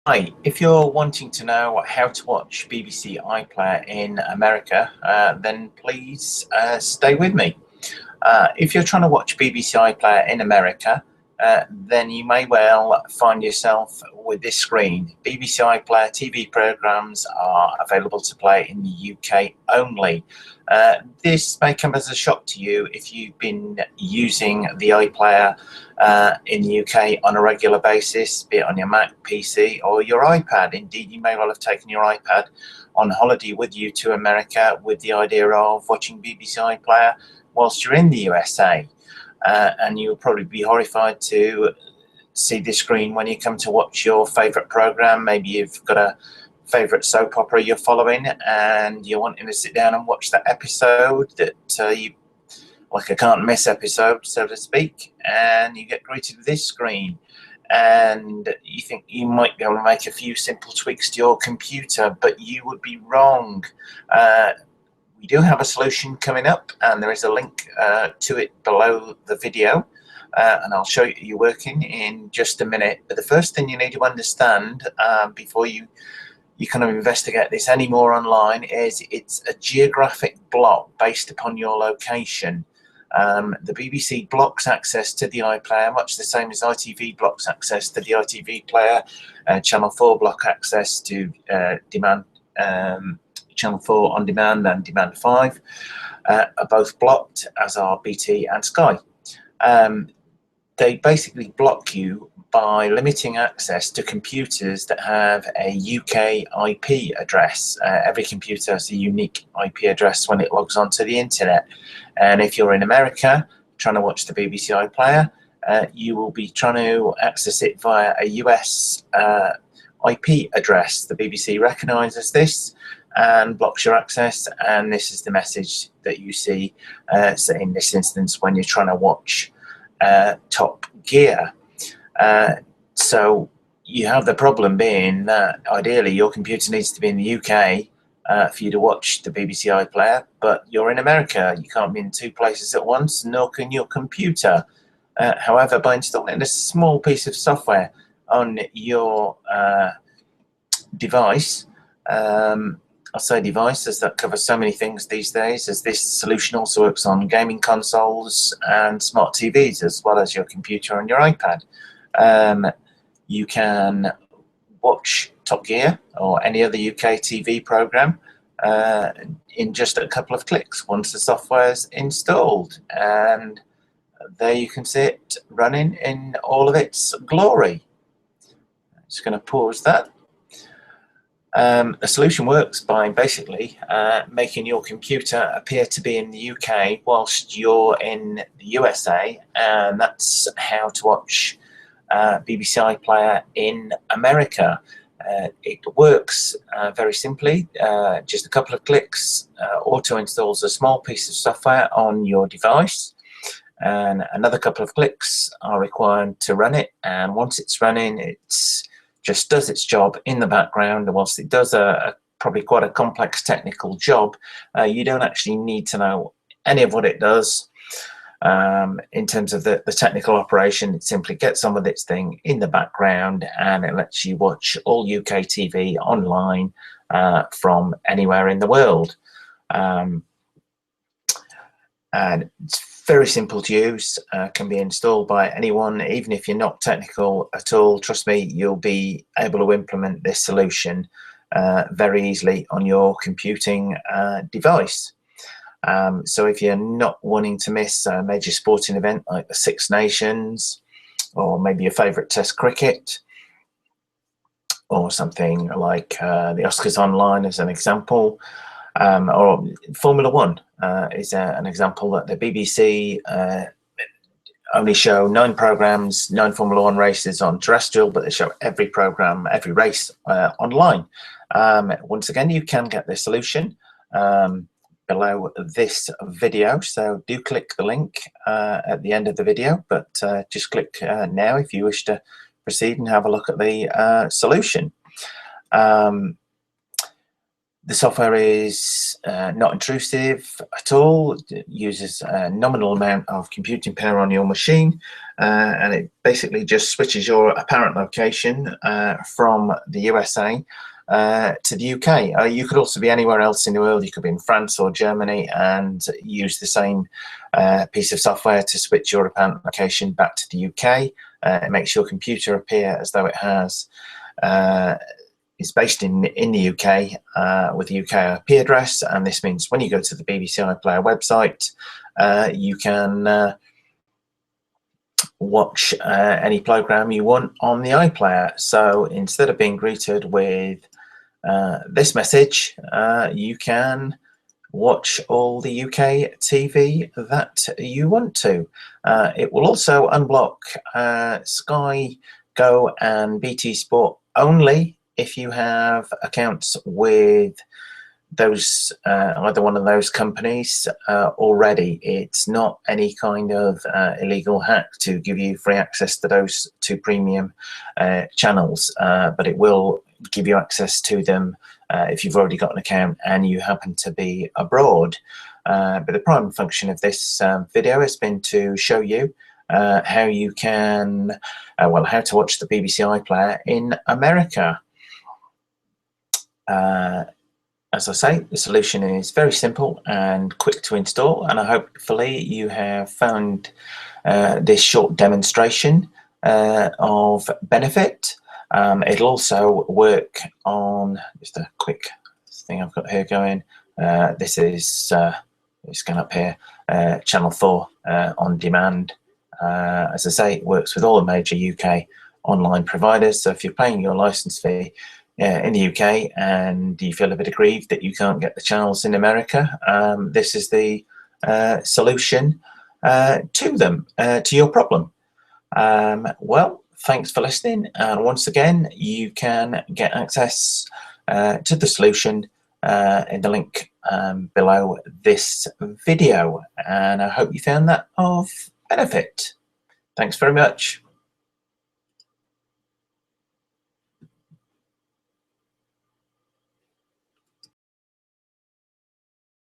Hi, if you're wanting to know how to watch BBC iPlayer in America, then please stay with me. If you're trying to watch BBC iPlayer in America, then you may well find yourself with this screen. BBC iPlayer TV programmes are available to play in the UK only. This may come as a shock to you if you've been using the iPlayer in the UK on a regular basis, be it on your Mac, PC or your iPad. Indeed, you may well have taken your iPad on holiday with you to America with the idea of watching BBC iPlayer whilst you're in the USA, and you'll probably be horrified to see this screen when you come to watch your favourite programme. Maybe you've got a favourite soap opera you're following and you're wanting to sit down and watch that episode that you like a can't miss episode, so to speak, and you get greeted with this screen and you think you might be able to make a few simple tweaks to your computer, but you would be wrong. We do have a solution coming up, and there is a link to it below the video, and I'll show you working in just a minute. But the first thing you need to understand before you kind of investigate this anymore online is it's a geographic block based upon your location. The BBC blocks access to the iPlayer, much the same as ITV blocks access to the ITV player. Channel 4 block access to demand. Channel 4 on demand and Demand 5 are both blocked, as are BT and Sky. They basically block you by limiting access to computers that have a UK IP address. Every computer has a unique IP address when it logs onto the internet. And if you're in America trying to watch the BBC iPlayer, you will be trying to access it via a US IP address. The BBC recognises this and blocks your access, and this is the message that you see so in this instance when you're trying to watch Top Gear. So you have the problem being that ideally your computer needs to be in the UK for you to watch the BBC iPlayer, but you're in America. You can't be in two places at once, nor can your computer. However, by installing a small piece of software on your device, I say device as that covers so many things these days, as this solution also works on gaming consoles and smart TVs as well as your computer and your iPad. You can watch Top Gear or any other UK TV programme in just a couple of clicks once the software's installed, and there you can see it running in all of its glory. Just going to pause that. The solution works by basically making your computer appear to be in the UK whilst you're in the USA, and that's how to watch BBC iPlayer in America. It works very simply, just a couple of clicks, auto installs a small piece of software on your device, and another couple of clicks are required to run it, and once it's running, it's just does its job in the background. And whilst it does probably quite a complex technical job, you don't actually need to know any of what it does in terms of the technical operation. It simply gets on with its thing in the background, and it lets you watch all UK TV online from anywhere in the world. And it's very simple to use, can be installed by anyone, even if you're not technical at all. Trust me, you'll be able to implement this solution very easily on your computing device. So if you're not wanting to miss a major sporting event like the Six Nations, or maybe your favourite Test cricket, or something like the Oscars online as an example, or Formula One is an example that the BBC only show 9 programmes, 9 Formula One races on terrestrial, but they show every programme, every race online. Once again, you can get the solution below this video, so do click the link at the end of the video, but just click now if you wish to proceed and have a look at the solution. The software is not intrusive at all. It uses a nominal amount of computing power on your machine, and it basically just switches your apparent location from the USA to the UK. You could also be anywhere else in the world. You could be in France or Germany and use the same piece of software to switch your apparent location back to the UK. It makes your computer appear as though it has is based in the UK with a UK IP address, and this means when you go to the BBC iPlayer website, you can watch any program you want on the iPlayer. So instead of being greeted with this message, you can watch all the UK TV that you want to. It will also unblock Sky, Go and BT Sport only if you have accounts with those either one of those companies already. It's not any kind of illegal hack to give you free access to those two premium channels, but it will give you access to them if you've already got an account and you happen to be abroad. But the prime function of this video has been to show you how you can, well, how to watch the BBC iPlayer in America. As I say, the solution is very simple and quick to install, and hopefully you have found this short demonstration of benefit. It'll also work on, just a quick thing I've got here going. This is, let's scan up here, Channel 4 on demand. As I say, it works with all the major UK online providers, so if you're paying your license fee in the UK and you feel a bit aggrieved that you can't get the channels in America, this is the solution to them, to your problem. Well, thanks for listening, and once again you can get access to the solution in the link below this video, and I hope you found that of benefit. Thanks very much.